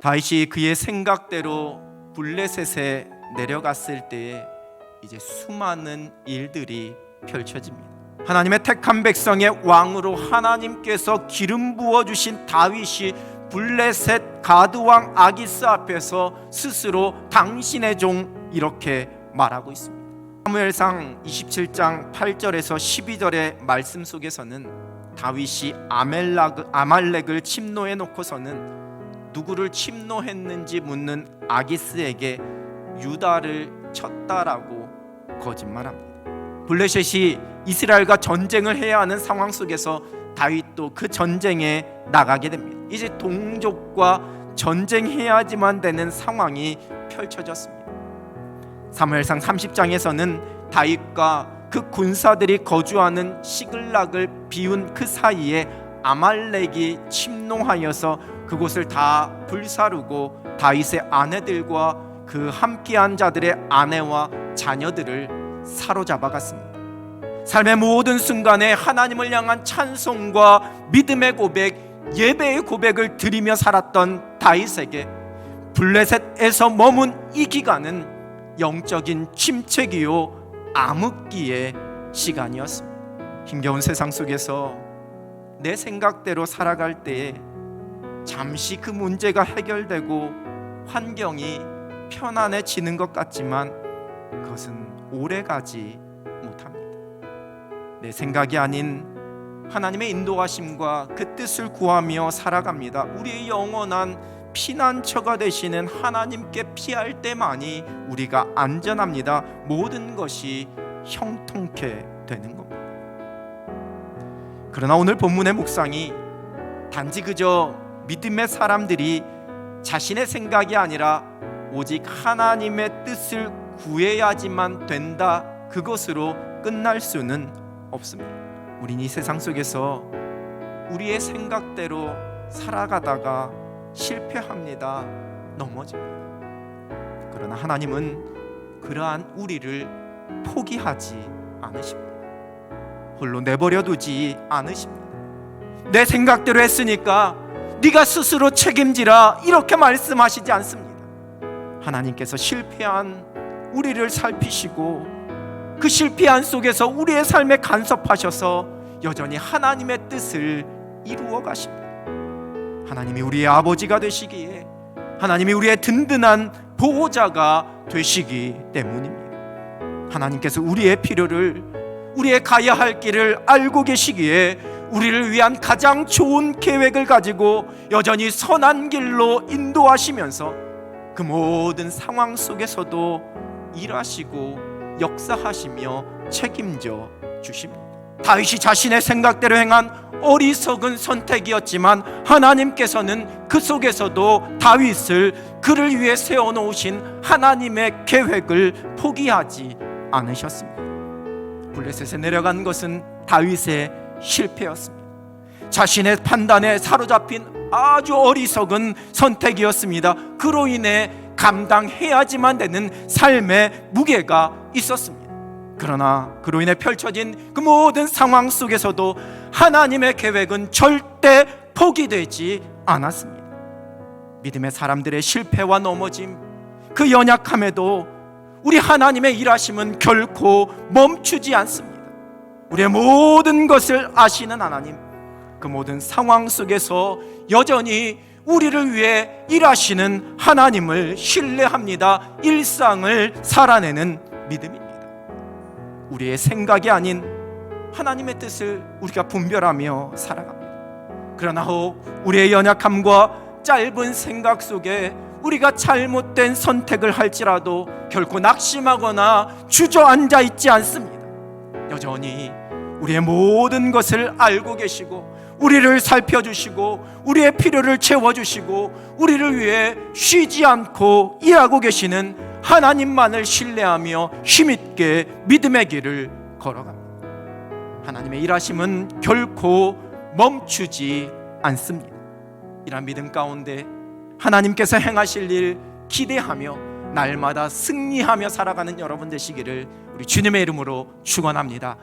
다윗이 그의 생각대로 블레셋에 내려갔을 때에 이제 수많은 일들이 펼쳐집니다. 하나님의 택한 백성의 왕으로 하나님께서 기름 부어주신 다윗이 블레셋 가드왕 아기스 앞에서 스스로 당신의 종 이렇게 말하고 있습니다. 사무엘상 27장 8절에서 12절의 말씀 속에서는 다윗이 아말렉을 침노해 놓고서는 누구를 침노했는지 묻는 아기스에게 유다를 쳤다라고 거짓말합니다. 블레셋이 이스라엘과 전쟁을 해야 하는 상황 속에서 다윗도 그 전쟁에 나가게 됩니다. 이제 동족과 전쟁해야지만 되는 상황이 펼쳐졌습니다. 사무엘상 30장에서는 다윗과 그 군사들이 거주하는 시글락을 비운 그 사이에 아말렉이 침노하여서 그곳을 다 불사르고 다윗의 아내들과 그 함께한 자들의 아내와 자녀들을 사로잡아갔습니다. 삶의 모든 순간에 하나님을 향한 찬송과 믿음의 고백, 예배의 고백을 드리며 살았던 다윗에게 블레셋에서 머문 이 기간은 영적인 침체기요 암흑기의 시간이었습니다. 힘겨운 세상 속에서 내 생각대로 살아갈 때에 잠시 그 문제가 해결되고 환경이 편안해지는 것 같지만 그것은 오래가지 못합니다. 내 생각이 아닌 하나님의 인도하심과 그 뜻을 구하며 살아갑니다. 우리의 영원한 피난처가 되시는 하나님께 피할 때만이 우리가 안전합니다. 모든 것이 형통케 되는 겁니다. 그러나 오늘 본문의 묵상이 단지 그저 믿음의 사람들이 자신의 생각이 아니라 오직 하나님의 뜻을 구해야지만 된다, 그것으로 끝날 수는 없습니다. 우린 이 세상 속에서 우리의 생각대로 살아가다가 실패합니다. 넘어집니다. 그러나 하나님은 그러한 우리를 포기하지 않으십니다. 홀로 내버려 두지 않으십니다. 내 생각대로 했으니까 네가 스스로 책임지라, 이렇게 말씀하시지 않습니다. 하나님께서 실패한 우리를 살피시고 그 실패한 속에서 우리의 삶에 간섭하셔서 여전히 하나님의 뜻을 이루어 가십니다. 하나님이 우리의 아버지가 되시기에, 하나님이 우리의 든든한 보호자가 되시기 때문입니다. 하나님께서 우리의 필요를, 우리의 가야 할 길을 알고 계시기에 우리를 위한 가장 좋은 계획을 가지고 여전히 선한 길로 인도하시면서 그 모든 상황 속에서도 일하시고 역사하시며 책임져 주십니다. 다윗이 자신의 생각대로 행한 어리석은 선택이었지만 하나님께서는 그 속에서도 다윗을 그를 위해 세워놓으신 하나님의 계획을 포기하지 않으셨습니다. 블레셋에 내려간 것은 다윗의 실패였습니다. 자신의 판단에 사로잡힌 아주 어리석은 선택이었습니다. 그로 인해 감당해야지만 되는 삶의 무게가 있었습니다. 그러나 그로 인해 펼쳐진 그 모든 상황 속에서도 하나님의 계획은 절대 포기되지 않았습니다. 믿음의 사람들의 실패와 넘어짐, 그 연약함에도 우리 하나님의 일하심은 결코 멈추지 않습니다. 우리의 모든 것을 아시는 하나님, 그 모든 상황 속에서 여전히 우리를 위해 일하시는 하나님을 신뢰합니다. 일상을 살아내는 믿음입니다. 우리의 생각이 아닌 하나님의 뜻을 우리가 분별하며 살아갑니다. 그러나 혹 우리의 연약함과 짧은 생각 속에 우리가 잘못된 선택을 할지라도 결코 낙심하거나 주저앉아 있지 않습니다. 여전히 우리의 모든 것을 알고 계시고 우리를 살펴주시고 우리의 필요를 채워주시고 우리를 위해 쉬지 않고 일하고 계시는 하나님만을 신뢰하며 힘있게 믿음의 길을 걸어갑니다. 하나님의 일하심은 결코 멈추지 않습니다. 이런 믿음 가운데 하나님께서 행하실 일 기대하며 날마다 승리하며 살아가는 여러분 되시기를 우리 주님의 이름으로 축원합니다.